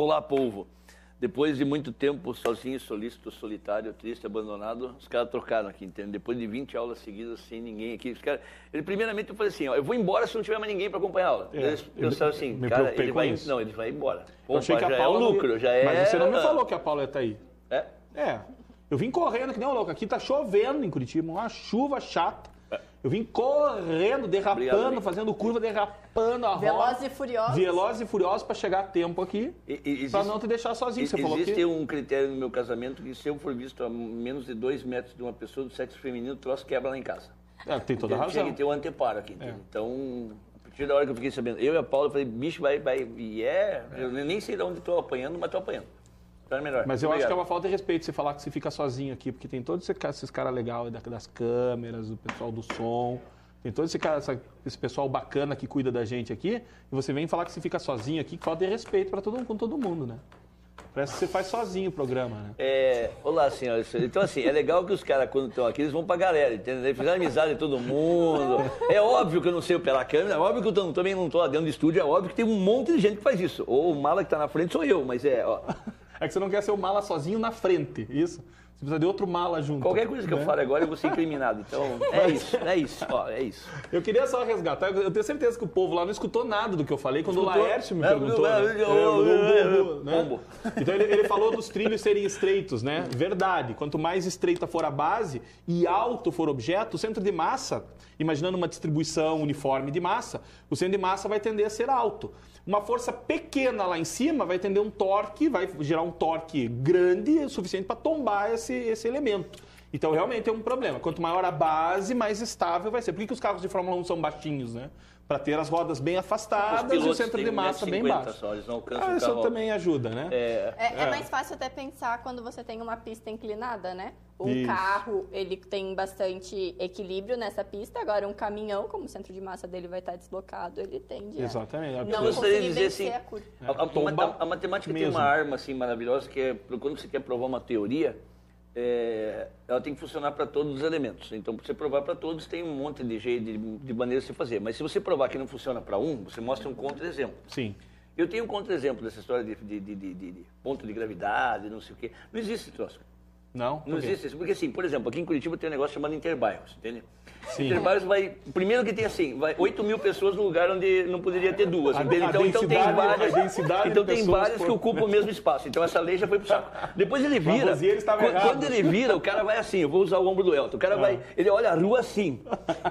Olá, povo. Depois de muito tempo sozinho, solícito, solitário, triste, abandonado, os caras trocaram aqui, entende? Depois de 20 aulas seguidas sem ninguém aqui, os caras... Primeiramente eu falei assim, ó, eu vou embora se não tiver mais ninguém para acompanhar a aula. Eles pensaram assim, cara, ele vai... Não, ele vai embora. Pô, eu achei que a Paula é um lucro, já é... Mas você não me falou que a Paula ia estar aí. É? É. Eu vim correndo que nem um louco. Aqui tá chovendo em Curitiba, uma chuva chata. Eu vim correndo, derrapando, fazendo curva, derrapando a roda. Velozes e furiosos. Velozes e furiosos para chegar a tempo aqui, para não te deixar sozinho. Você falou que... Existe um critério no meu casamento que se eu for visto a menos de 2 metros de uma pessoa do sexo feminino, o troço quebra lá em casa. Tem toda a razão. Tinha que ter um anteparo aqui, entendeu? Então, a partir da hora que eu fiquei sabendo, eu e a Paula, eu falei, bicho, vai, eu nem sei de onde estou apanhando, mas estou apanhando. Então melhor. Mas eu acho que é uma falta de respeito você falar que você fica sozinho aqui, porque tem todos esses caras legais das câmeras, o pessoal do som, tem todo esse pessoal bacana que cuida da gente aqui, e você vem falar que você fica sozinho aqui, que falta de respeito com todo mundo, né? Parece que você faz sozinho o programa, né? Olá, senhores. Então, assim, é legal que os caras, quando estão aqui, eles vão pra galera, entendeu? Eles fizeram amizade de todo mundo. É óbvio que eu não sei pela câmera, é óbvio que eu também não tô lá dentro do estúdio, é óbvio que tem um monte de gente que faz isso. Ou o mala que tá na frente sou eu, mas ó... É que você não quer ser o mala sozinho na frente, isso? Você precisa de outro mala junto. Qualquer coisa que eu fale agora, eu vou ser incriminado. Então, é isso. Eu queria só resgatar, eu tenho certeza que o povo lá não escutou nada do que eu falei quando o Laércio me perguntou. Então ele falou dos trilhos serem estreitos, né? Verdade. Quanto mais estreita for a base e alto for o objeto, o centro de massa, imaginando uma distribuição uniforme de massa, o centro de massa vai tender a ser alto. Uma força pequena lá em cima vai tender um torque, vai gerar um torque grande, o suficiente para tombar esse elemento. Então, realmente é um problema. Quanto maior a base, mais estável vai ser. Por que os carros de Fórmula 1 são baixinhos, né? Para ter as rodas bem afastadas e o centro de massa bem baixo. Só, eles não alcançam isso também ajuda, né? É mais fácil até pensar quando você tem uma pista inclinada, né? Um carro, ele tem bastante equilíbrio nessa pista. Agora, um caminhão, como o centro de massa dele vai estar deslocado, ele tende Exatamente. Não conseguir vencer a curva. A matemática tem uma arma assim, maravilhosa, que é quando você quer provar uma teoria, ela tem que funcionar para todos os elementos. Então, para você provar para todos, tem um monte de jeito, de maneiras de se fazer. Mas se você provar que não funciona para um, você mostra um contra-exemplo. Sim. Eu tenho um contra-exemplo dessa história de ponto de gravidade, não sei o quê. Não existe esse troço. Não? Não existe isso. Porque, assim, por exemplo, aqui em Curitiba tem um negócio chamado Interbairros, entende? Sim. Interbairros vai... Primeiro que tem, assim, vai 8 mil pessoas no lugar onde não poderia ter duas, entende? Então tem várias... Então tem várias que ocupam o mesmo espaço. Então essa lei já foi pro saco. Depois ele vira... Quando ele vira, o cara vai assim, eu vou usar o ombro do Elton. O cara vai... Ele olha a rua assim,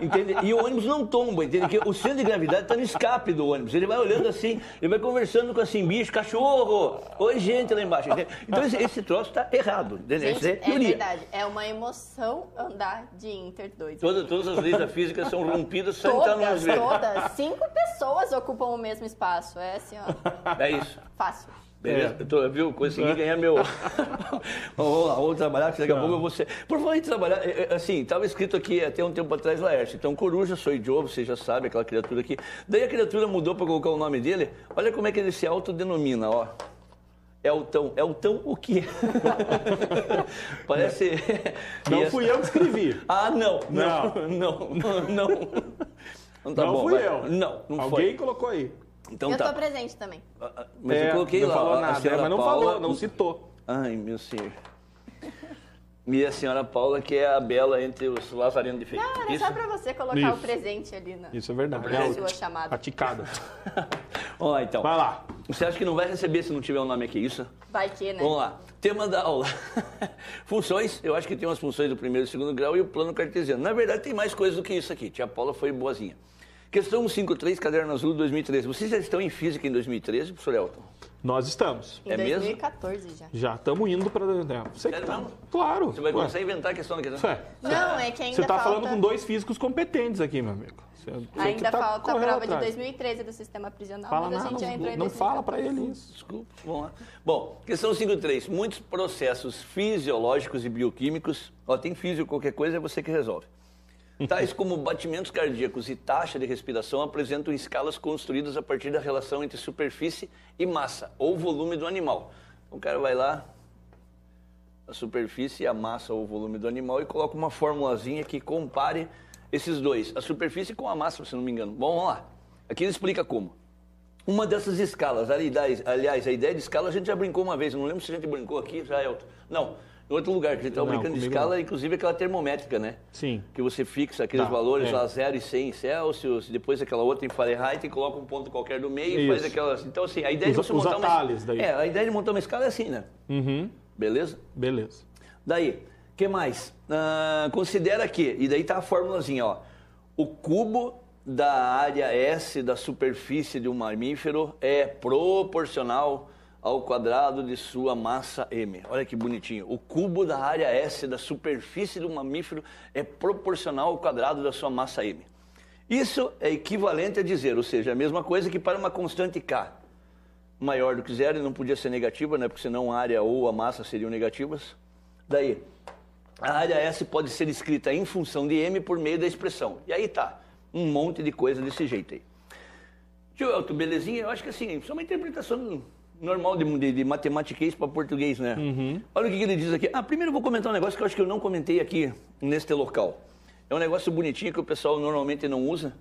entende? E o ônibus não tomba, entende? Porque o centro de gravidade tá no escape do ônibus. Ele vai olhando assim, ele vai conversando com assim, bicho, cachorro, oi gente lá embaixo, entende? Então esse troço tá errado, entendeu? Gente, é verdade, é uma emoção andar de Inter 2. Todas as leis da física são rompidas sem estar no mesmo. Todas. 5 pessoas ocupam o mesmo espaço. É assim, ó. É isso. Fácil. Beleza? Viu? Consegui ganhar meu... Vamos lá, vamos trabalhar, que daqui a pouco eu vou ser... Por falar em trabalhar, assim, estava escrito aqui até um tempo atrás, Laércio. Então, Coruja, sou Joe, você já sabe, aquela criatura aqui. Daí a criatura mudou para colocar o nome dele. Olha como é que ele se autodenomina, ó. Elton o quê? Parece... Não fui eu que escrevi. Não tá não bom, fui eu. Não foi. Alguém colocou aí. Então eu tô presente também. Mas eu coloquei não lá. Falou nada, mas não Paula, falou, não citou. Ai, meu senhor. E a senhora Paula, que é a bela entre os lazarenos de feio. Não, era só pra você colocar o presente ali na Isso é verdade. sua chamada. Praticada. Vamos lá, então. Vai lá. Você acha que não vai receber se não tiver um nome aqui, isso? Vai que, né? Vamos lá. Tema da aula. Funções. Eu acho que tem umas funções do primeiro e segundo grau e o plano cartesiano. Na verdade, tem mais coisas do que isso aqui. Tia Paula foi boazinha. Questão 153, Caderno Azul 2013. Vocês já estão em física em 2013, professor Elton? Nós estamos. Em 2014 já. Já estamos indo para... Você que tá. Claro. Você vai começar a inventar a questão da questão? Não, é que ainda Você está falta... falando com 2 físicos competentes aqui, meu amigo. Ainda falta a prova de 2013 do sistema prisional, fala mas a gente já entrou em 2014. Não fala para ele isso. Desculpa, vamos lá. Bom, questão 53. Muitos processos fisiológicos e bioquímicos, tem físico, qualquer coisa é você que resolve. Tais como batimentos cardíacos e taxa de respiração apresentam escalas construídas a partir da relação entre superfície e massa, ou volume do animal. Então, o cara vai lá, a superfície, a massa ou o volume do animal, e coloca uma formulazinha que compare esses dois, a superfície com a massa, se não me engano. Bom, vamos lá. Aqui ele explica como. uma dessas escalas. Aliás, a ideia de escala a gente já brincou uma vez, eu não lembro se a gente brincou aqui, já, Elton. Não, em outro lugar, que a gente estava brincando de escala, não. Inclusive aquela termométrica, né? Sim. Que você fixa aqueles valores lá, 0 e 100 Celsius, depois aquela outra em Fahrenheit e coloca um ponto qualquer no meio e faz aquelas... Então, assim, a ideia de você montar atalhos daí. a ideia de montar uma escala é assim, né? Beleza? Beleza. Daí, o que mais? Considera que, e daí tá a formulazinha, ó. O cubo da área S da superfície de um mamífero é proporcional ao quadrado de sua massa M. Olha que bonitinho. O cubo da área S da superfície do mamífero é proporcional ao quadrado da sua massa M. Isso é equivalente a dizer, ou seja, a mesma coisa que para uma constante K maior do que zero, e não podia ser negativa, né? Porque senão a área ou a massa seriam negativas. Daí, a área S pode ser escrita em função de M por meio da expressão. E aí tá, um monte de coisa desse jeito aí. Tio Elton, belezinha? Eu acho que assim, isso é uma interpretação normal de matematiquês para português, né? Olha o que ele diz aqui. Primeiro eu vou comentar um negócio que eu acho que eu não comentei aqui neste local. É um negócio bonitinho que o pessoal normalmente não usa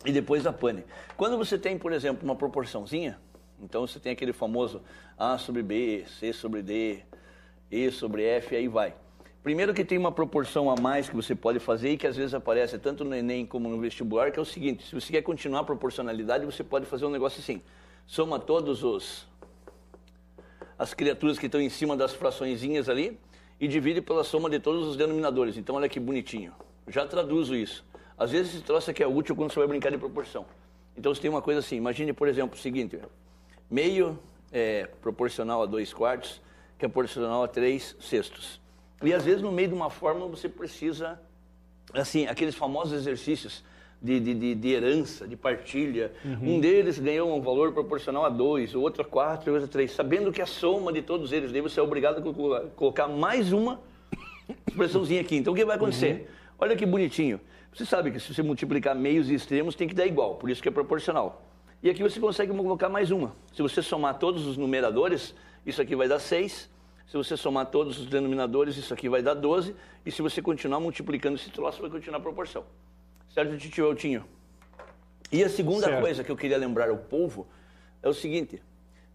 e depois apane. Quando você tem, por exemplo, uma proporçãozinha, então você tem aquele famoso A sobre B, C sobre D, E sobre F, aí vai. Primeiro que tem uma proporção a mais que você pode fazer e que às vezes aparece tanto no Enem como no vestibular, que é o seguinte, se você quer continuar a proporcionalidade, você pode fazer um negócio assim, soma todos as criaturas que estão em cima das fraçõezinhas ali e divide pela soma de todos os denominadores. Então olha que bonitinho. Já traduzo isso. Às vezes esse troço aqui é útil quando você vai brincar de proporção. Então você tem uma coisa assim, imagine por exemplo o seguinte, meio é proporcional a 2/4, que é proporcional a 3/6. E às vezes no meio de uma fórmula você precisa, assim, aqueles famosos exercícios de herança, de partilha. Um deles ganhou um valor proporcional a 2, o outro a 4, o outro a 3. Sabendo que a soma de todos eles, daí você é obrigado a colocar mais uma expressãozinha aqui. Então o que vai acontecer? Olha que bonitinho. Você sabe que se você multiplicar meios e extremos tem que dar igual, por isso que é proporcional. E aqui você consegue colocar mais uma. Se você somar todos os numeradores, isso aqui vai dar 6. Se você somar todos os denominadores, isso aqui vai dar 12. E se você continuar multiplicando esse troço, vai continuar a proporção. Certo, tio Eltinho? E a segunda coisa que eu queria lembrar ao povo é o seguinte.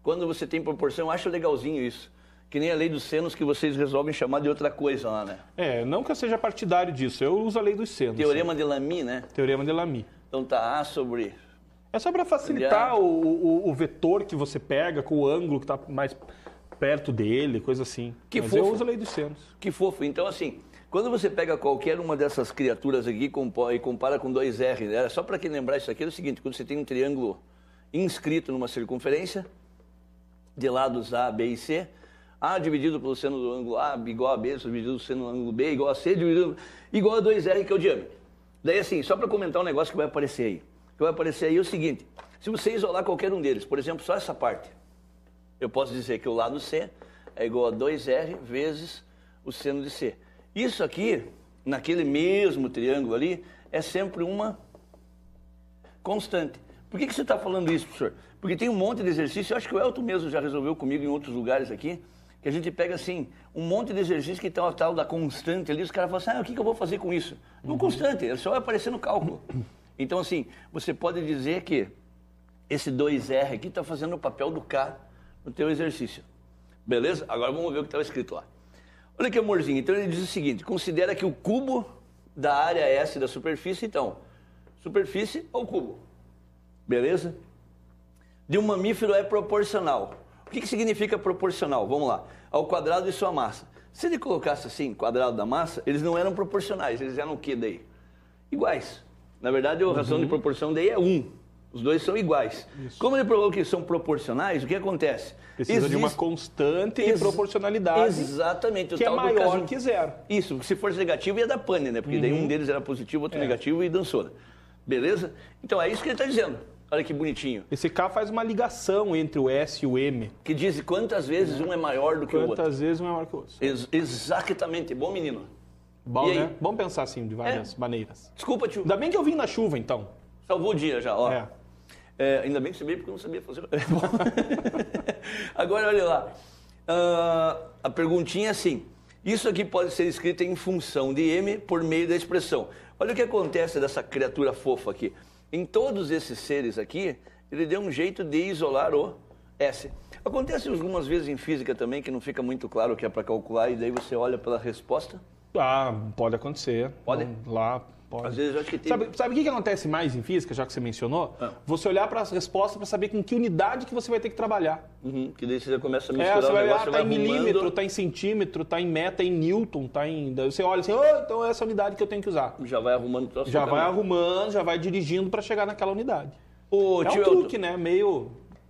Quando você tem proporção, eu acho legalzinho isso. Que nem a lei dos senos que vocês resolvem chamar de outra coisa lá, né? Não que eu seja partidário disso. Eu uso a lei dos senos. Teorema de Lamy, né? Teorema de Lamy. Então tá A sobre... É só para facilitar o vetor que você pega com o ângulo que está mais perto dele, coisa assim. Mas eu uso a lei dos senos. Que fofo. Então, assim, quando você pega qualquer uma dessas criaturas aqui e compara com 2R, né? Só para quem lembrar isso aqui, é o seguinte, quando você tem um triângulo inscrito numa circunferência, de lados A, B e C, A dividido pelo seno do ângulo A igual a B, dividido pelo seno do ângulo B igual a C, dividido igual a 2R, que é o diâmetro. Daí, assim, só para comentar um negócio que vai aparecer aí. O que vai aparecer aí é o seguinte, se você isolar qualquer um deles, por exemplo, só essa parte, eu posso dizer que o lado C é igual a 2R vezes o seno de C. Isso aqui, naquele mesmo triângulo ali, é sempre uma constante. Por que você está falando isso, professor? Porque tem um monte de exercício, eu acho que o Elton mesmo já resolveu comigo em outros lugares aqui, que a gente pega assim, um monte de exercício que tem a tal da constante ali, os caras falam assim, o que eu vou fazer com isso? Não constante, ele só vai aparecer no cálculo. Então, assim, você pode dizer que esse 2R aqui está fazendo o papel do K no teu exercício. Beleza? Agora vamos ver o que estava escrito lá. Olha que amorzinho. Então, ele diz o seguinte, considera que o cubo da área S da superfície, então, superfície ou cubo? Beleza? De um mamífero é proporcional. O que significa proporcional? Vamos lá. Ao quadrado de sua massa. Se ele colocasse assim, quadrado da massa, eles não eram proporcionais. Eles eram o que daí? Iguais. Na verdade, a razão de proporção daí é 1. Os dois são iguais. Isso. Como ele provou que são proporcionais, o que acontece? Precisa de uma constante de proporcionalidade. Exatamente. Que é maior que zero. Isso. Se fosse negativo, ia dar pane, né? Porque daí um deles era positivo, outro negativo e dançou. Beleza? Então, é isso que ele está dizendo. Olha que bonitinho. Esse K faz uma ligação entre o S e o M. Que diz quantas vezes um é maior do que o outro. Quantas vezes um é maior que o outro. Exatamente. Bom menino. Bom, né? Vamos pensar assim, de várias maneiras. Desculpa, tio. Ainda bem que eu vim na chuva, então. Salvou o dia já, ó. Ainda bem que você veio porque eu não sabia fazer. Agora, olha lá. A perguntinha é assim. Isso aqui pode ser escrito em função de M por meio da expressão. Olha o que acontece dessa criatura fofa aqui. Em todos esses seres aqui, ele deu um jeito de isolar o S. Acontece algumas vezes em física também que não fica muito claro o que é para calcular e daí você olha pela resposta? Ah, pode acontecer. Pode? Lá, pode. Às vezes eu acho que tem... Sabe o que acontece mais em física, já que você mencionou? Você olhar para as respostas para saber com que unidade que você vai ter que trabalhar. Que daí você já começa a misturar você vai o negócio, olhar, tá em milímetro, tá em centímetro, tá em metro, tá em newton, tá em... Daí você olha assim, então é essa unidade que eu tenho que usar. Já vai arrumando o troço. Já vai arrumando, já vai dirigindo para chegar naquela unidade. É um truque, né?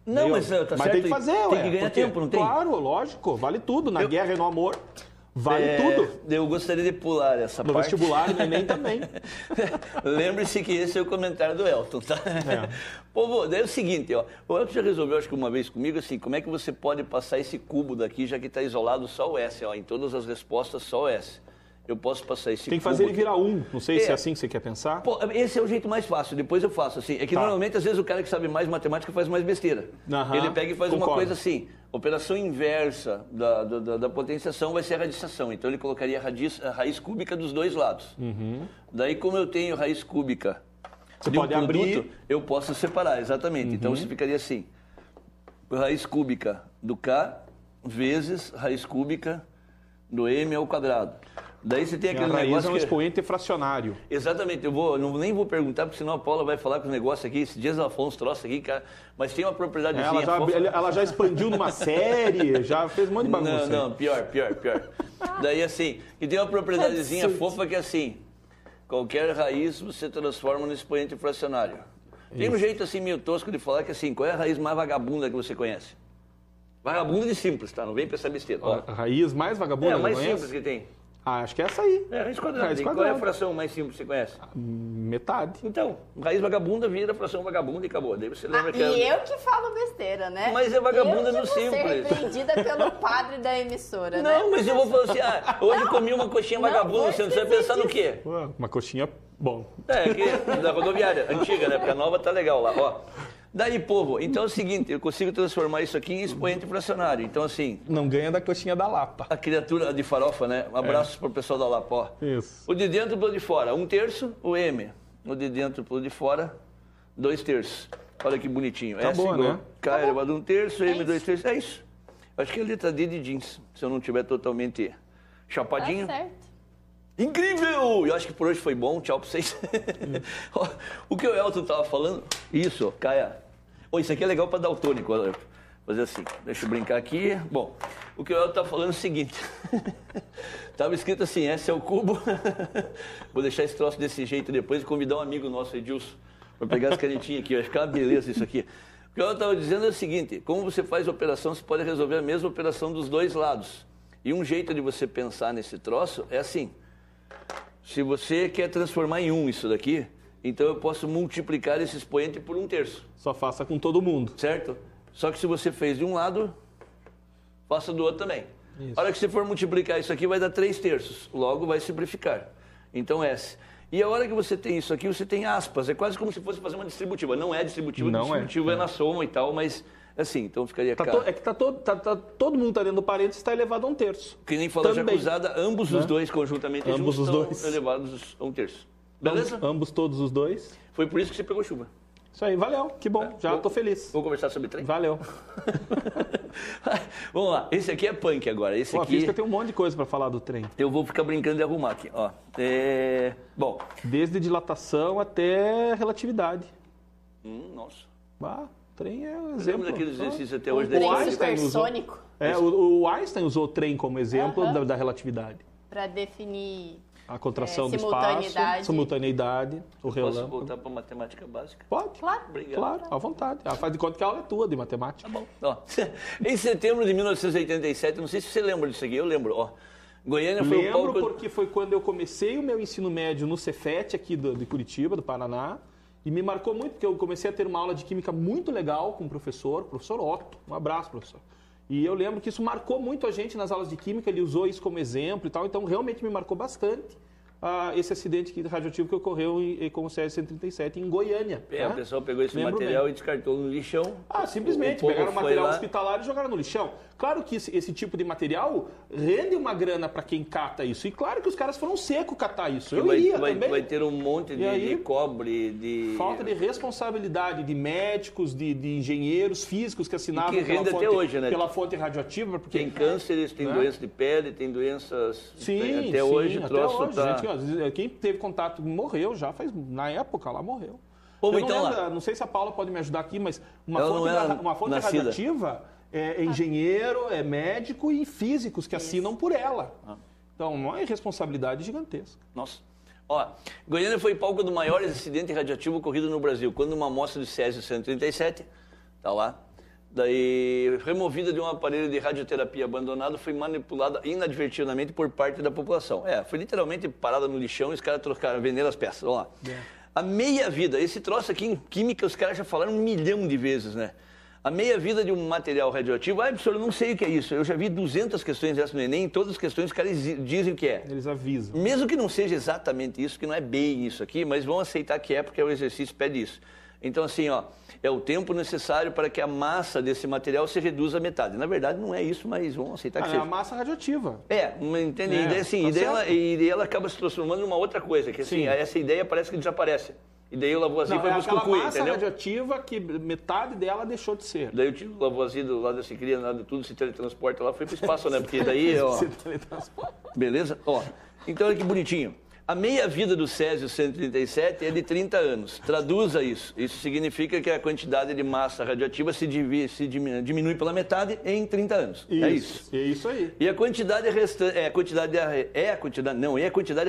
Não, mas tá mas certo. tem que fazer, tem que ganhar tempo, não tem? Claro, lógico, vale tudo. Na guerra e no amor, vale tudo. Eu gostaria de pular essa parte. No vestibular, no Enem também. Lembre-se que esse é o comentário do Elton, tá? Povo, daí é o seguinte, ó. O Elton já resolveu, acho que uma vez comigo, assim, como é que você pode passar esse cubo daqui, já que está isolado só o S, ó. Em todas as respostas, só o S. Eu posso passar esse cubo. Tem que fazer ele aqui. virar 1. Não sei se é assim que você quer pensar. Pô, esse é o jeito mais fácil. Depois eu faço assim. É que normalmente, às vezes, o cara que sabe mais matemática faz mais besteira. Ele pega e faz uma coisa assim. Operação inversa da potenciação vai ser a radiciação. Então, ele colocaria a raiz cúbica dos dois lados. Daí, como eu tenho raiz cúbica de um produto, eu posso separar, exatamente. Então, você ficaria assim. Raiz cúbica do K vezes raiz cúbica do M ao quadrado. Daí você tem aquele negócio. É um expoente fracionário. Exatamente, nem vou perguntar, porque senão a Paula vai falar com os negócios aqui. Esses dias ela falou uns troços aqui, cara, mas tem uma propriedadezinha ela já expandiu numa série, já fez um monte de bagunça. Não, pior. Daí assim, e tem uma propriedadezinha fofa que é assim, qualquer raiz você transforma no expoente fracionário. Tem um jeito assim meio tosco de falar que assim, qual é a raiz mais vagabunda que você conhece? Vagabunda de simples, tá? Não vem pensar besteira. A raiz mais vagabunda que mais simples que tem. Acho que é essa aí. É, raiz quadrada. Qual é a fração mais simples que você conhece? Metade. Então, raiz vagabunda vira fração vagabunda e acabou. Daí você lembra que eu que falo besteira, né? Mas é vagabunda no simples. Eu vou ser repreendida pelo padre da emissora, né? Não, mas eu vou falar assim, hoje comi uma coxinha vagabunda, você vai pensar no quê? Uma coxinha, bom. Da rodoviária, antiga, né? Porque a nova tá legal lá, ó. Daí, povo, então é o seguinte, eu consigo transformar isso aqui em expoente fracionário. Então, assim... Não ganha da coxinha da Lapa. A criatura de farofa, né? Abraços pro pessoal da Lapa, ó. Isso. O de dentro pro de fora, 1/3, o M. O de dentro pro de fora, 2/3. Olha que bonitinho. Tá bom, né? K elevado a 1/3, M 2/3. É isso. Acho que é a letra D de jeans, se eu não tiver totalmente chapadinho. Tá certo. Incrível! Eu acho que por hoje foi bom. Tchau pra vocês. O que o Elton tava falando... Isso, Caia. Isso aqui é legal para daltônico. Vou fazer assim. Deixa eu brincar aqui. Bom, o que o Elton tá falando é o seguinte. Tava escrito assim, S é o cubo. Vou deixar esse troço desse jeito depois e convidar um amigo nosso, Edilson, para pegar as canetinhas aqui. Vai ficar uma beleza isso aqui. O que o Elton tava dizendo é o seguinte. Como você faz operação, você pode resolver a mesma operação dos dois lados. E um jeito de você pensar nesse troço é assim. Se você quer transformar em 1 isso daqui, então eu posso multiplicar esse expoente por 1/3. Só faça com todo mundo. Certo? Só que se você fez de um lado, faça do outro também. Isso. A hora que você for multiplicar isso aqui, vai dar 3/3. Logo, vai simplificar. Então, S. E a hora que você tem isso aqui, você tem aspas. É quase como se fosse fazer uma distributiva. Não é distributiva, distributiva é na soma e tal, mas assim, então ficaria K. É que todo mundo tá dentro do parênteses, está elevado a 1/3. Que nem falou já cruzada, ambos os dois conjuntamente ambos juntos os dois. elevados a 1/3. Beleza? Ambos, todos os dois. Foi por isso que você pegou chuva. Isso aí, valeu. Que bom, já tô feliz. Vamos conversar sobre trem? Valeu. Vamos lá, esse aqui é punk agora. Esse aqui... A física tem um monte de coisa para falar do trem. Eu vou ficar brincando de arrumar aqui, ó. Bom. Desde dilatação até relatividade. Nossa. Trem é um exemplo. Lembra daquele exercício até hoje? O Einstein supersônico. O Einstein usou o trem como exemplo da relatividade. Para definir... A contração do espaço, simultaneidade, o relâmpago. Posso voltar para matemática básica? Pode. Claro. Obrigado. Claro, à vontade. Faz de conta que a aula é tua de matemática. Tá bom. Ó, em setembro de 1987, não sei se você lembra disso aqui, eu lembro. Ó, Goiânia foi Lembro porque foi quando eu comecei o meu ensino médio no Cefet, aqui de Curitiba, do Paraná. E me marcou muito, porque eu comecei a ter uma aula de química muito legal com o professor Otto. Um abraço, professor. E eu lembro que isso marcou muito a gente nas aulas de química, ele usou isso como exemplo e tal, então realmente me marcou bastante esse acidente radioativo que ocorreu com o Césio-137 em Goiânia. O pessoal pegou esse material e descartou no lixão. Simplesmente. Pegaram o material hospitalar e jogaram no lixão. Claro que esse tipo de material rende uma grana para quem cata isso. E claro que os caras foram seco catar isso. Vai ter um monte de cobre, de... Falta de responsabilidade de médicos, de engenheiros físicos que assinavam pela fonte radioativa. Porque, tem cânceres, tem doenças de pele, tem doenças... Até hoje o troço tá... Quem teve contato morreu já, na época lá morreu. Não sei se a Paula pode me ajudar aqui, mas uma fonte radioativa é engenheiro, é médico e físicos que assinam por ela. Então, uma irresponsabilidade gigantesca. Nossa. Goiânia foi palco do maior acidente radioativo ocorrido no Brasil, quando uma amostra de Césio-137, tá lá, daí removida de um aparelho de radioterapia abandonado, foi manipulada inadvertidamente por parte da população. Foi literalmente parada no lixão e os caras venderam as peças. Vamos lá. A meia-vida, esse troço aqui em química, os caras já falaram 1 milhão de vezes, né? A meia-vida de um material radioativo, professor, eu não sei o que é isso. Eu já vi 200 questões dessas no Enem, todas as questões os caras dizem o que é. Eles avisam. Mesmo que não seja exatamente isso, que não é bem isso aqui, mas vão aceitar que é porque o exercício pede isso. Então, assim, é o tempo necessário para que a massa desse material se reduza à metade. Na verdade, não é isso, mas vamos aceitar que seja. É a massa radioativa. Entende? E daí ela acaba se transformando numa outra coisa, que assim, essa ideia parece que desaparece. E daí o Lavoisier foi buscar o cuí, entendeu? É aquela massa radioativa que metade dela deixou de ser. Daí o tio Lavoisier, do lado desse cria, nada de tudo, se teletransporta lá, foi pro espaço, né? Porque daí, beleza? Então, olha que bonitinho. A meia-vida do Césio-137 é de 30 anos. Traduza isso. Isso significa que a quantidade de massa radioativa se diminui pela metade em 30 anos. Isso, é isso. É isso aí. E a quantidade restante, a quantidade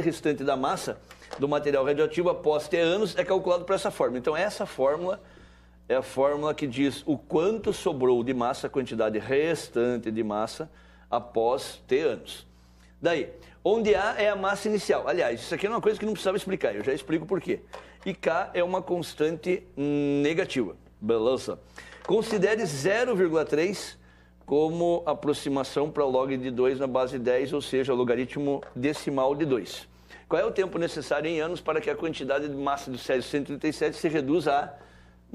restante da massa do material radioativo após ter anos é calculado por essa fórmula. Então, essa fórmula é a fórmula que diz o quanto sobrou de massa, a quantidade restante de massa após ter anos. Daí, onde A é a massa inicial. Aliás, isso aqui é uma coisa que não precisava explicar, eu já explico por quê. E K é uma constante negativa. Beleza? Considere 0,3 como aproximação para log de 2 na base 10, ou seja, logaritmo decimal de 2. Qual é o tempo necessário em anos para que a quantidade de massa do Césio-137 se reduza a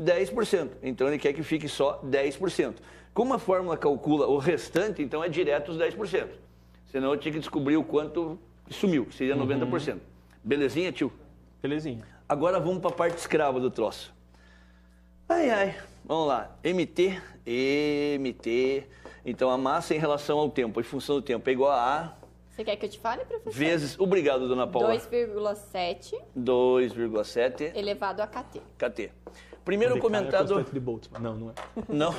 10%? Então, ele quer que fique só 10%. Como a fórmula calcula o restante, então é direto os 10%. Senão eu tinha que descobrir o quanto sumiu, que seria 90%. Belezinha, tio? Belezinha. Agora vamos para a parte escrava do troço. Vamos lá. MT. Então, a massa em relação ao tempo, em função do tempo, é igual a... Você quer que eu te fale, professor? Vezes, obrigado, dona Paula. 2,7 elevado a KT. KT. Primeiro comentado... De Boltzmann. Não é. Não?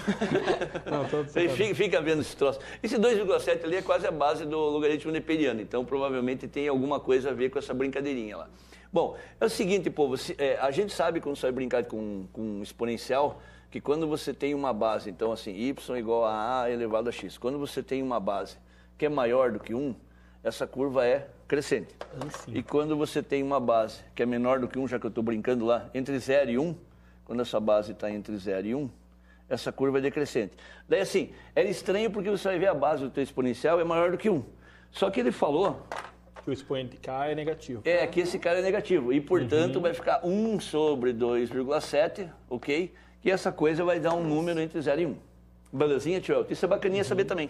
Fica vendo esse troço. Esse 2,7 ali é quase a base do logaritmo neperiano, então provavelmente tem alguma coisa a ver com essa brincadeirinha lá. Bom, é o seguinte, povo, a gente sabe quando você vai brincar com exponencial, que quando você tem uma base, então assim, y igual a a elevado a x, quando você tem uma base que é maior do que 1, essa curva é crescente. E quando você tem uma base que é menor do que 1, já que eu estou brincando lá, entre 0 e 1, quando essa base está entre 0 e 1, essa curva é decrescente. Daí assim, era estranho porque você vai ver a base do teu exponencial é maior do que 1. Só que ele falou... que o expoente K é negativo. Que esse cara é negativo. E, portanto, vai ficar 1 sobre 2,7, ok? E essa coisa vai dar um número entre 0 e 1. Belezinha, tio? Isso é bacaninha saber também.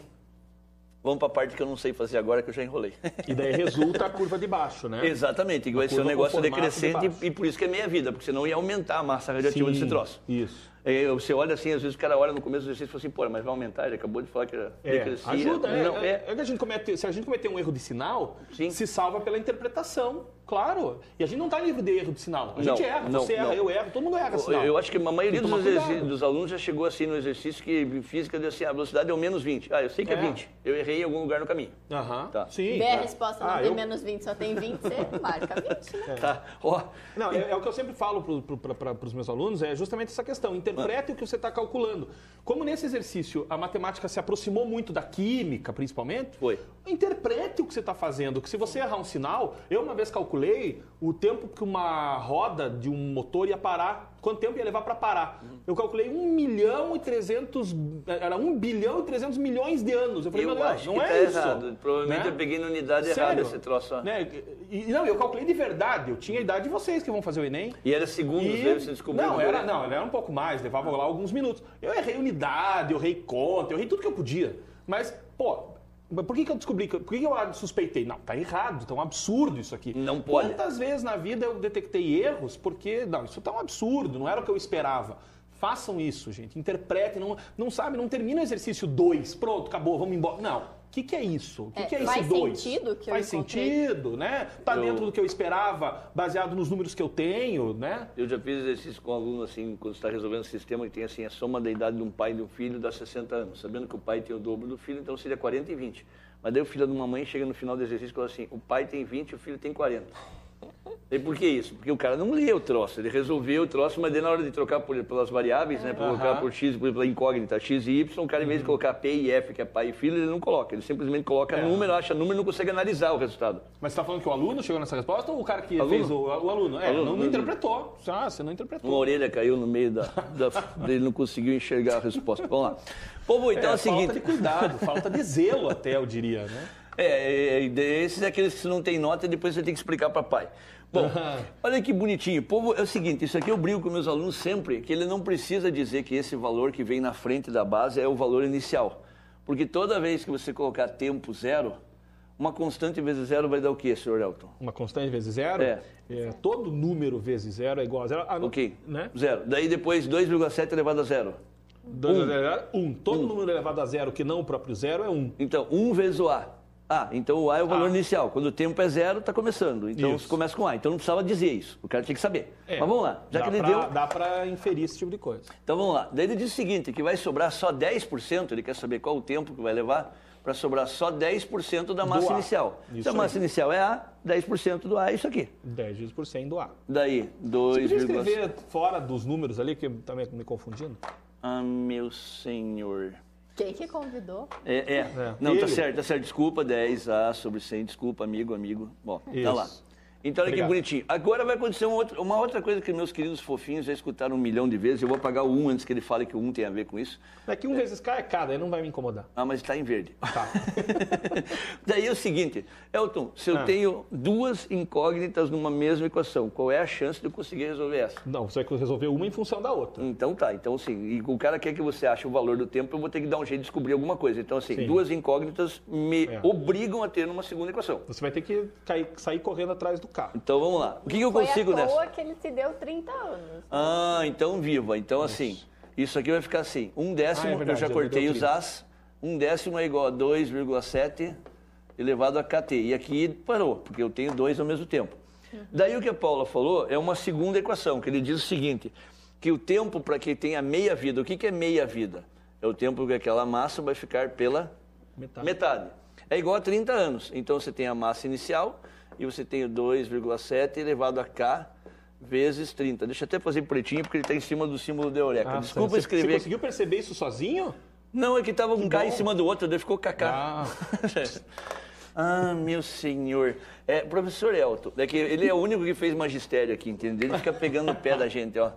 Vamos para a parte que eu não sei fazer agora, que eu já enrolei. E daí resulta a curva de baixo, né? Exatamente, que vai ser um negócio decrescente e por isso que é meia-vida, porque senão ia aumentar a massa radioativa desse troço. Isso. Você olha assim, às vezes o cara olha no começo do exercício e fala assim, pô, mas vai aumentar, ele acabou de falar que decrescia. Ajuda, que a gente se a gente cometer um erro de sinal, se salva pela interpretação, claro. E a gente não está livre de erro de sinal. A gente erra, você erra, eu erro, todo mundo erra sinal. Eu acho que a maioria dos alunos já chegou assim no exercício que física diz assim, a velocidade é o menos 20. Eu sei que é 20. Eu errei em algum lugar no caminho. Tá. Sim. Vê a resposta, não tem menos 20, só tem 20, você marca 20. Né? Tá. Não, é o que eu sempre falo para os meus alunos, é justamente essa questão. Interprete o que você está calculando. Como nesse exercício a matemática se aproximou muito da química, principalmente, interprete o que você está fazendo. Que se você errar um sinal, eu uma vez calculei o tempo que uma roda de um motor ia parar quanto tempo ia levar para parar. Eu calculei 1 bilhão e 300 milhões de anos. Eu falei, meu Deus, não é isso. Errado. Provavelmente eu peguei na unidade errada esse troço. Né? Não, eu calculei de verdade. Eu tinha a idade de vocês que vão fazer o Enem. E era segundos, você descobriu? Não, era um pouco mais, levava lá alguns minutos. Eu errei unidade, eu errei conta, eu errei tudo que eu podia. Mas, por que eu descobri? Por que eu suspeitei? Não, tá errado, tá um absurdo isso aqui. Não pode. Quantas vezes na vida eu detectei erros porque, não, isso tá um absurdo, não era o que eu esperava. Façam isso, gente. Interpretem, não termina o exercício 2, pronto, acabou, vamos embora. Não. O que é isso? O que é esse 2? Faz sentido que eu Faz sentido, né? Tá dentro do que eu esperava, baseado nos números que eu tenho, né? Eu já fiz exercício com aluno, assim, quando você está resolvendo um sistema que tem, assim, a soma da idade de um pai e de um filho dá 60 anos. Sabendo que o pai tem o dobro do filho, então seria 40 e 20. Mas daí o filho de uma mãe chega no final do exercício e fala assim, o pai tem 20 e o filho tem 40. E por que isso? Porque o cara não lê o troço, ele resolveu o troço, mas daí na hora de trocar pelas variáveis, né, colocar por x, pela incógnita x e y, o cara, em vez de colocar p e f, que é pai e filho, ele não coloca, ele simplesmente coloca número, acha número e não consegue analisar o resultado. Mas você está falando que o aluno chegou nessa resposta ou o cara que fez o aluno? Não interpretou. Você não interpretou. Uma orelha caiu no meio ele não conseguiu enxergar a resposta. Vamos lá. Povo, então é o seguinte... Falta de cuidado, falta de zelo até, eu diria, né? Esses é aqueles que não tem nota e depois você tem que explicar para pai. Bom, olha que bonitinho. Povo, é o seguinte, isso aqui eu brigo com meus alunos sempre, que ele não precisa dizer que esse valor que vem na frente da base é o valor inicial. Porque toda vez que você colocar tempo zero, uma constante vezes zero vai dar o quê, senhor Elton? Uma constante vezes zero? Todo número vezes zero é igual a zero. Ok, né? Zero. Daí depois 2,7 elevado a zero. 1. Todo número elevado a zero que não o próprio zero é 1. Então, 1 vezes o A. Então o A é o valor inicial. Quando o tempo é zero, está começando. Então você começa com A. Então não precisava dizer isso. O cara tinha que saber. Mas vamos lá. Dá para inferir esse tipo de coisa. Então vamos lá. Daí ele diz o seguinte, que vai sobrar só 10%, ele quer saber qual o tempo que vai levar, para sobrar só 10% da massa inicial. Então a massa inicial é A, 10% do A é isso aqui. 10% do A. Daí, 2, você podia escrever fora dos números ali, que está me confundindo? Ah, meu senhor... Quem que convidou? Não, tá certo. Desculpa, 10A sobre 100. Desculpa, amigo. Bom, tá lá. Então, olha que bonitinho. Agora vai acontecer uma outra coisa que meus queridos fofinhos já escutaram 1 milhão de vezes. Eu vou apagar o 1 antes que ele fale que o 1 tem a ver com isso. Daqui 1 vezes K é K, daí não vai me incomodar. Mas está em verde. Tá. Daí é o seguinte, Elton, se eu tenho 2 incógnitas numa mesma equação, qual é a chance de eu conseguir resolver essa? Não, você vai resolver uma em função da outra. Então tá, então sim. E o cara quer que você ache o valor do tempo, eu vou ter que dar um jeito de descobrir alguma coisa. Então assim, 2 incógnitas me obrigam a ter uma segunda equação. Você vai ter que sair correndo atrás do carro. Então vamos lá. O que eu consigo nessa? Foi à toa que ele te deu 30 anos. Então viva. Então assim, isso aqui vai ficar assim. 1/10, eu já cortei os As. 1/10 é igual a 2,7 elevado a KT. E aqui parou, porque eu tenho 2 ao mesmo tempo. Daí o que a Paula falou é uma segunda equação, que ele diz o seguinte, que o tempo para que tenha meia vida, o que é meia vida? É o tempo que aquela massa vai ficar pela metade. É igual a 30 anos. Então você tem a massa inicial... E você tem o 2,7 elevado a K vezes 30. Deixa eu até fazer pretinho, porque ele está em cima do símbolo da Eureka. Desculpa escrever. Você conseguiu perceber isso sozinho? Não, é que estava um K em cima do outro, daí ficou KK. Meu senhor. Professor Elton, ele é o único que fez magistério aqui, entendeu? Ele fica pegando o pé da gente, ó.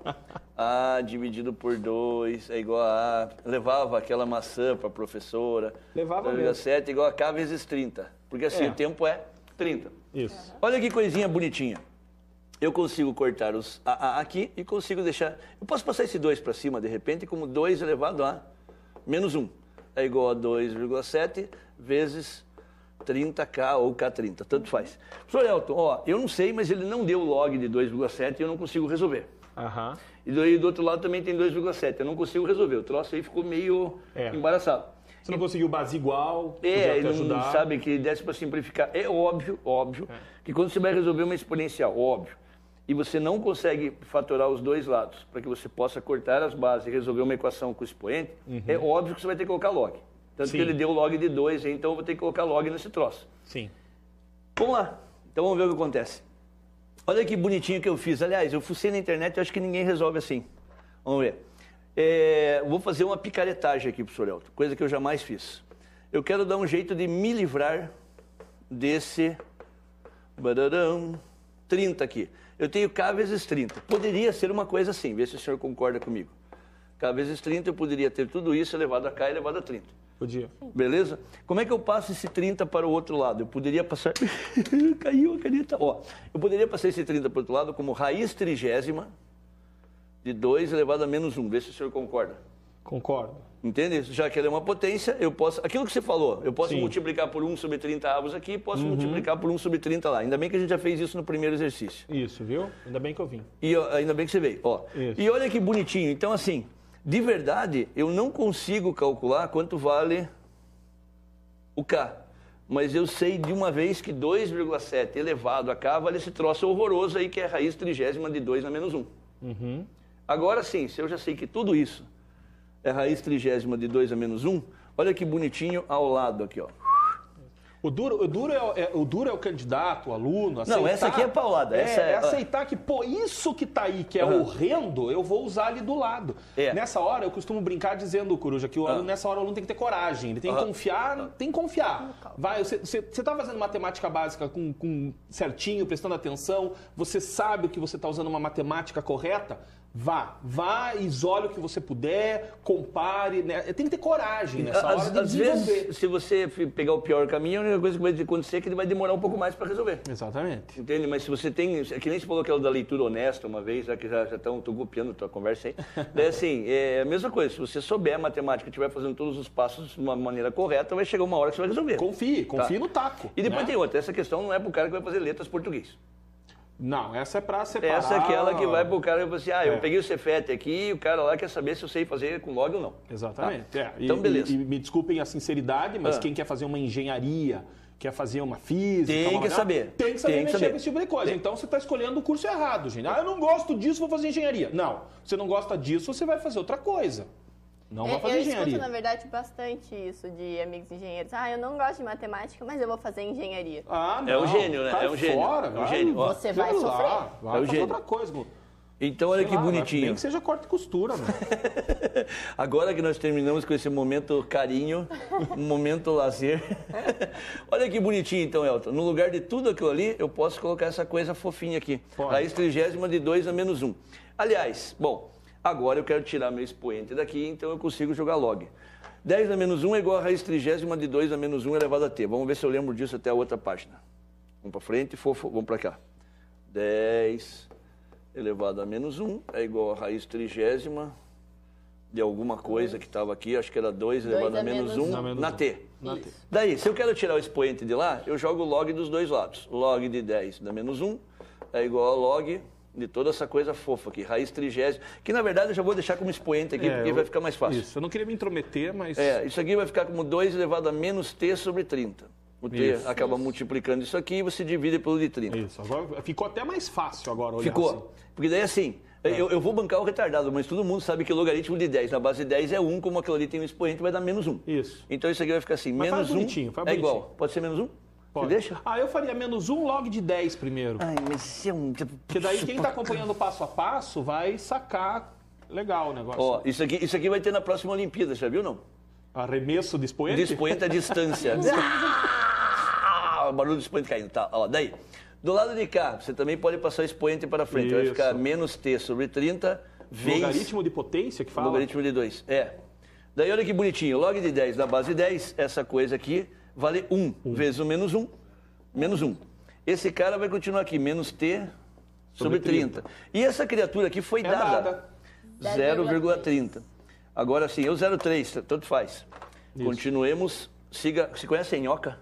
A dividido por 2 é igual a A. Levava aquela maçã para a professora. Levava mesmo. 7 igual a K vezes 30. Porque assim, o tempo é 30. Isso. Olha que coisinha bonitinha. Eu consigo cortar os A aqui e consigo deixar... Eu posso passar esse 2 para cima, de repente, como 2 elevado a menos 1. É igual a 2,7 vezes 30K ou K30, tanto faz. Professor Elton, eu não sei, mas ele não deu o log de 2,7 e eu não consigo resolver. E daí do outro lado também tem 2,7, eu não consigo resolver. O troço aí ficou meio embaraçado. Você não conseguiu base igual, ele não sabe que desse para simplificar. É óbvio que quando você vai resolver uma exponencial, e você não consegue fatorar os dois lados para que você possa cortar as bases e resolver uma equação com o expoente, é óbvio que você vai ter que colocar log. Tanto que ele deu log de 2, então eu vou ter que colocar log nesse troço. Sim. Vamos lá. Então vamos ver o que acontece. Olha que bonitinho que eu fiz. Aliás, eu fucei na internet e acho que ninguém resolve assim. Vamos ver. Vou fazer uma picaretagem aqui, professor Elton, coisa que eu jamais fiz. Eu quero dar um jeito de me livrar desse 30 aqui. Eu tenho K vezes 30. Poderia ser uma coisa assim, vê se o senhor concorda comigo. K vezes 30, eu poderia ter tudo isso elevado a K elevado a 30. Podia. Beleza? Como é que eu passo esse 30 para o outro lado? Eu poderia passar... Caiu a caneta. Ó, eu poderia passar esse 30 para o outro lado como raiz trigésima de 2 elevado a menos 1. Vê se o senhor concorda. Concordo. Entende? Já que ela é uma potência, eu posso... Aquilo que você falou, eu posso multiplicar por 1 sobre 30 avos aqui, posso multiplicar por 1 sobre 30 lá. Ainda bem que a gente já fez isso no primeiro exercício. Isso, viu? Ainda bem que eu vim. E ainda bem que você veio. Ó. E olha que bonitinho. Então, assim, de verdade, eu não consigo calcular quanto vale o K. Mas eu sei de uma vez que 2,7 elevado a K vale esse troço horroroso aí, que é a raiz trigésima de 2 a menos 1. Agora sim, se eu já sei que tudo isso é raiz trigésima de 2 a menos 1, olha que bonitinho ao lado aqui, ó. O duro é o candidato, o aluno, aceitar... Não, essa aqui é paulada. É aceitar que, pô, isso que tá aí, que é horrendo, eu vou usar ali do lado. Nessa hora, eu costumo brincar dizendo, Coruja, que o aluno, nessa hora o aluno tem que ter coragem, ele tem que confiar, Vai, você tá fazendo matemática básica com certinho, prestando atenção, você sabe que você tá usando uma matemática correta, vá, isole o que você puder, compare, né? Tem que ter coragem nessa hora de desenvolver. Às vezes, se você pegar o pior caminho, a única coisa que vai acontecer é que ele vai demorar um pouco mais para resolver. Exatamente. Entende? Mas se você tem... É que nem você falou aquela da leitura honesta uma vez, já que já estão copiando a tua conversa aí. Daí, assim, é a mesma coisa. Se você souber a matemática e estiver fazendo todos os passos de uma maneira correta, vai chegar uma hora que você vai resolver. Confie no taco. E depois tem outra. Essa questão não é pro cara que vai fazer letras português. Não, essa é para separar... Essa é aquela que vai pro cara e fala assim, eu peguei o Cefet aqui e o cara lá quer saber se eu sei fazer com log ou não. Exatamente. Tá? Então, beleza. E me desculpem a sinceridade, mas quem quer fazer uma engenharia, quer fazer uma física... Tem que saber mexer com esse tipo de coisa. Então, você está escolhendo o curso errado, gente. Eu não gosto disso, vou fazer engenharia. Não, você não gosta disso, você vai fazer outra coisa. Não vai fazer engenharia. Eu escuto, na verdade, bastante isso de amigos engenheiros. Eu não gosto de matemática, mas eu vou fazer engenharia. Não. É um gênio, né? É um gênio. Fora, é um gênio. Você vai sofrer. Vai fazer outra coisa, mano. Então, olha que bonitinho. Nem que seja corte e costura, mano. Agora que nós terminamos com esse momento carinho, um momento lazer. Olha que bonitinho, então, Elton. No lugar de tudo aquilo ali, eu posso colocar essa coisa fofinha aqui. Raiz trigésima de 2 a menos 1. Aliás, bom... Agora eu quero tirar meu expoente daqui, então eu consigo jogar log. 10 a menos 1 é igual a raiz trigésima de 2 a menos 1 elevado a t. Vamos ver se eu lembro disso até a outra página. Vamos para frente, vamos para cá. 10 elevado a menos 1 é igual a raiz trigésima de alguma coisa que estava aqui, acho que era 2 elevado a menos 1 na t. Daí, se eu quero tirar o expoente de lá, eu jogo log dos dois lados. Log de 10 da menos 1 é igual a log... de toda essa coisa fofa aqui, raiz trigésima, que na verdade eu já vou deixar como expoente aqui, porque vai ficar mais fácil. Isso, eu não queria me intrometer, mas... Isso aqui vai ficar como 2 elevado a menos t sobre 30. O t acaba multiplicando isso aqui e você divide pelo de 30. Isso, agora ficou até mais fácil agora olhar Ficou, assim. Porque daí assim, eu vou bancar o retardado, mas todo mundo sabe que o logaritmo de 10 na base de 10 é 1, como aquilo ali tem um expoente, vai dar menos 1. Isso. Então isso aqui vai ficar assim, mas menos 1 é igual. Pode ser menos 1? Pode. Você deixa? Eu faria menos 1 log de 10 primeiro. Mas é um... Porque daí quem está acompanhando o passo a passo vai sacar legal o negócio. Isso aqui vai ter na próxima Olimpíada, já viu não? Arremesso de expoente? De expoente à distância. O barulho do expoente caindo, tá? Daí, do lado de cá, você também pode passar o expoente para frente. Vai ficar menos t sobre 30 vezes... Logaritmo de potência que fala? Logaritmo de 2, Daí, olha que bonitinho. Log de 10 da base 10, essa coisa aqui... vale 1 vezes o menos 1, menos 1. Esse cara vai continuar aqui, menos t sobre 30. E essa criatura aqui foi dada 0,30. Agora sim, eu 0,3, tanto faz. Isso. Continuemos. Se conhece a nhoca?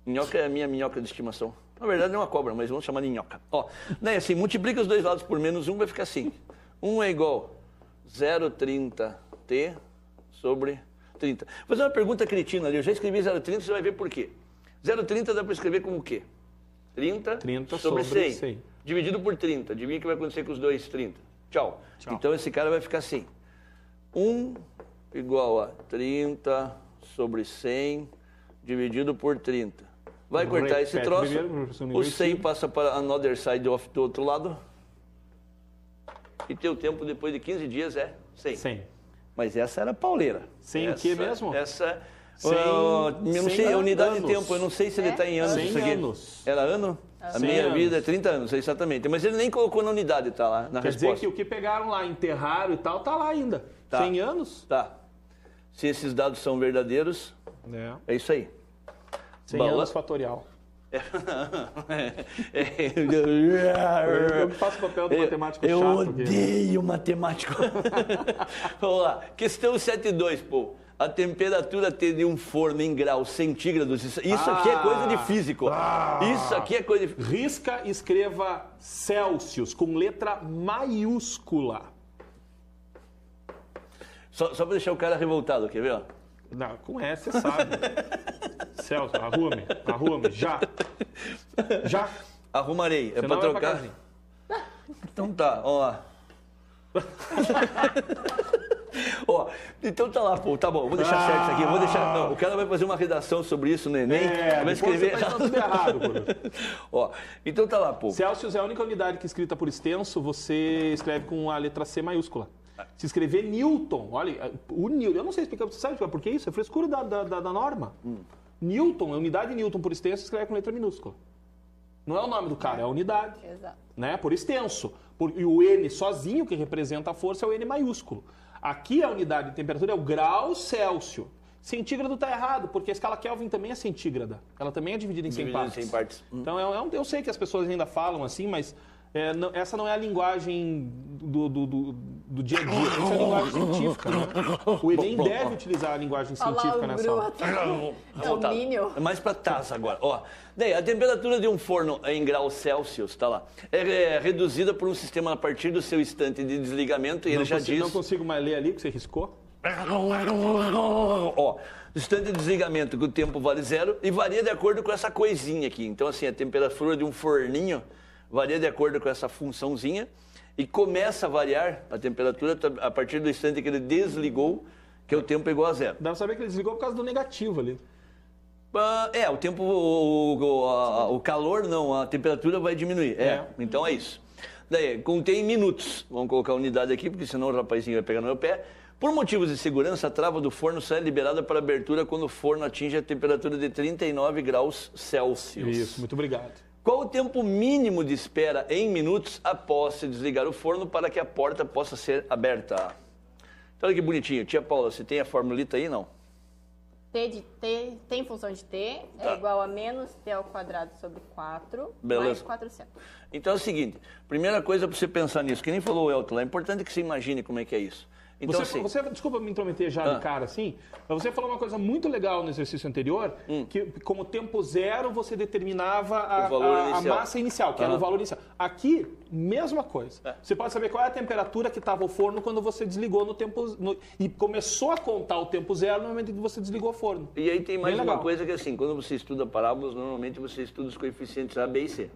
Nhoca é a minha minhoca de estimação. Na verdade, não é uma cobra, mas vamos chamar de nhoca. Daí assim, multiplica os dois lados por menos 1, vai ficar assim. 1 é igual a 0,30t sobre 30. Vou fazer uma pergunta cretina ali. Eu já escrevi 0,30, você vai ver por quê. 0,30 dá para escrever como o quê? 30 sobre 100. Dividido por 30. Adivinha o que vai acontecer com os dois 30? Tchau. Então esse cara vai ficar assim. 1 igual a 30 sobre 100 dividido por 30. Vai cortar esse troço. O 100 passa para another side of do outro lado. E teu tempo depois de 15 dias é 100. 100. Mas essa era pauleira. Sem o que mesmo? Eu não sei, a unidade de tempo, eu não sei se ele está em anos. 100 anos. Era ano? A meia vida é 30 anos, exatamente. Mas ele nem colocou na unidade, tá lá, na resposta. Quer dizer que o que pegaram lá, enterraram e tal, tá lá ainda. Tá. 100 anos? Tá. Se esses dados são verdadeiros, é isso aí. 100 anos fatorial. Eu faço o papel do matemático chato. Eu odeio matemático. Vamos lá. Questão 7.2, pô. A temperatura de um forno em graus centígrados. Isso aqui é coisa de físico. Isso aqui é coisa de... Risca e escreva Celsius com letra maiúscula. Só para deixar o cara revoltado, quer ver? Ó? Não, com essa você sabe. Celso, arrume, já. Arrumarei, é para trocar? Então tá, vamos lá. Ó, então tá lá, pô, tá bom, vou deixar certo isso aqui, vou deixar, não, o cara vai fazer uma redação sobre isso no Enem, vai escrever errado. Tudo errado, ó, então tá lá, pô. Celsius é a única unidade que escrita por extenso, você escreve com a letra C maiúscula. Se escrever Newton, olha, o Newton, eu não sei explicar, você sabe por que isso? É frescura da norma. Newton, a unidade de Newton por extenso, escreve com letra minúscula. Não é o nome do cara, é a unidade. Exato. Né? Por extenso. E o N sozinho, que representa a força, é o N maiúsculo. Aqui a unidade de temperatura é o grau Celsius. Centígrado está errado, porque a escala Kelvin também é centígrada. Ela também é dividida em 100 partes. Então, eu sei que as pessoas ainda falam assim, mas essa não é a linguagem do dia a dia. Essa é a linguagem científica. Né? O Enem deve utilizar a linguagem científica nessa hora. É mais para taça agora. Ó, daí, a temperatura de um forno em graus Celsius, tá lá, é reduzida por um sistema a partir do seu instante de desligamento, e ele já diz... Não consigo mais ler ali, que você riscou. Ó, instante de desligamento, que o tempo vale 0 e varia de acordo com essa coisinha aqui. Então, assim, a temperatura de um forninho varia de acordo com essa funçãozinha e começa a variar a temperatura a partir do instante que ele desligou, que o tempo é igual a 0. Dá pra saber que ele desligou por causa do negativo ali. O tempo, o calor não, a temperatura vai diminuir. Então é isso. Daí, contém minutos. Vamos colocar a unidade aqui, porque senão o rapazinho vai pegar no meu pé. Por motivos de segurança, a trava do forno só é liberada para abertura quando o forno atinge a temperatura de 39 graus Celsius. Isso, muito obrigado. Qual o tempo mínimo de espera em minutos após se desligar o forno para que a porta possa ser aberta? Então, olha que bonitinho. Tia Paula, você tem a formulita aí, não? Tem função de T, é igual a menos T ao quadrado sobre 4, mais 400. Então é o seguinte, primeira coisa para você pensar nisso, que nem falou o Elton, é importante que você imagine como é que é isso. Então, você desculpa me intrometer já de cara assim, mas você falou uma coisa muito legal no exercício anterior, que como tempo zero você determinava a massa inicial, que era o valor inicial. Aqui, mesma coisa. Você pode saber qual é a temperatura que estava o forno quando você desligou e começou a contar o tempo zero no momento em que você desligou o forno. E aí tem mais uma coisa que assim, quando você estuda parábolas, normalmente você estuda os coeficientes A, B e C.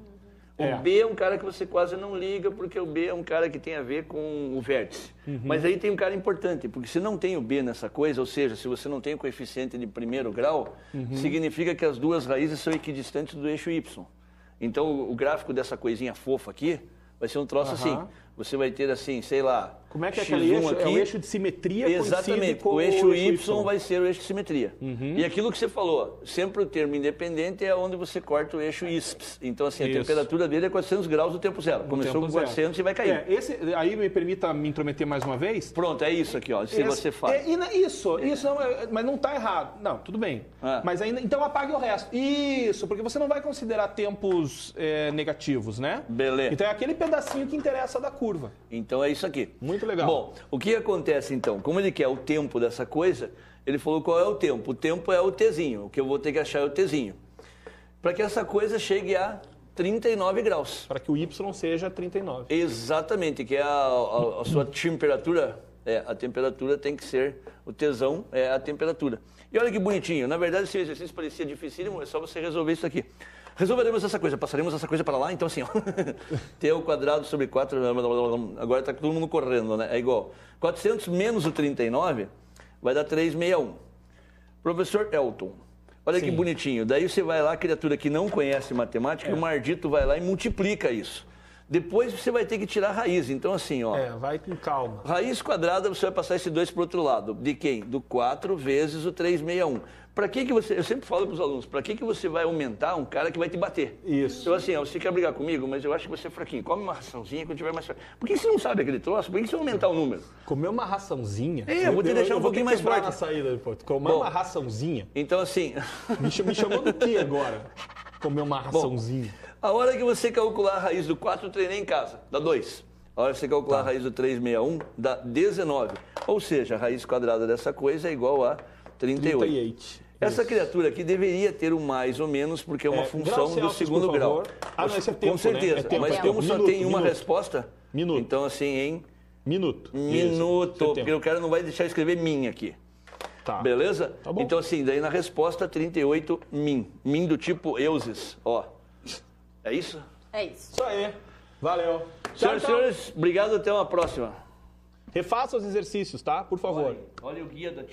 O B é um cara que você quase não liga, porque o B é um cara que tem a ver com o vértice. Mas aí tem um cara importante, porque se não tem o B nessa coisa, ou seja, se você não tem o coeficiente de primeiro grau, significa que as duas raízes são equidistantes do eixo Y. Então, o gráfico dessa coisinha fofa aqui vai ser um troço assim. Você vai ter assim, sei lá... Como é que é aquele eixo? Aqui. É o eixo de simetria. Exatamente. O eixo Y vai ser o eixo de simetria. E aquilo que você falou, sempre o termo independente é onde você corta o eixo ISPS. Então, assim, a temperatura dele é 400 graus do tempo zero. Começou com 400 e vai cair. Aí me permita me intrometer mais uma vez. Pronto, é isso aqui, ó. Se você faz. Isso não, mas não está errado. Não, tudo bem. Mas ainda, então apague o resto. Isso, porque você não vai considerar tempos negativos, né? Beleza. Então é aquele pedacinho que interessa da curva. Então é isso aqui. Muito legal. Bom, o que acontece então? Como ele quer o tempo dessa coisa, ele falou qual é o tempo. O tempo é o Tzinho. O que eu vou ter que achar é o Tzinho. Para que essa coisa chegue a 39 graus. Para que o Y seja 39. Exatamente, que é a sua temperatura. A temperatura tem que ser, o Tzão é a temperatura. E olha que bonitinho. Na verdade, se o exercício parecia dificílimo, é só você resolver isso aqui. Resolveremos essa coisa, passaremos essa coisa para lá, então assim, ó, T ao quadrado sobre 4, agora está todo mundo correndo, né? É igual, 400 menos o 39 vai dar 361. Professor Elton, olha que bonitinho, daí você vai lá, criatura que não conhece matemática, e o Mardito vai lá e multiplica isso. Depois você vai ter que tirar a raiz. Então, assim, ó. Vai com calma. Raiz quadrada, você vai passar esse 2 para o outro lado. De quem? Do 4 vezes o 361. Para que você... Eu sempre falo para os alunos, para que você vai aumentar um cara que vai te bater? Isso. Então, assim, ó, você quer brigar comigo, mas eu acho que você é fraquinho. Come uma raçãozinha quando tiver mais fraco. Por que você não sabe aquele troço? Por que você vai aumentar o número? Comer uma raçãozinha? Eu vou te deixar um pouquinho mais forte. Na saída depois. Comer uma raçãozinha? Então, assim... Me chamou do que agora? Comer uma raçãozinha. A hora que você calcular a raiz do 4, eu treinei em casa, dá 2. A hora que você calcular a raiz do 361, dá 19. Ou seja, a raiz quadrada dessa coisa é igual a 38. Essa criatura aqui deveria ter o mais ou menos, porque é uma função do segundo grau. Não, esse é tempo, com certeza. Né? É tempo, mas como só tem uma resposta, então assim, em... Minuto. Porque o cara não vai deixar escrever min aqui. Tá. Beleza? Tá bom. Então assim, daí na resposta, 38 min. Min do tipo euses, ó. É isso? É isso. Isso aí. Valeu. Senhoras e senhores, obrigado, até uma próxima. Refaça os exercícios, tá? Por favor. Olha o guia da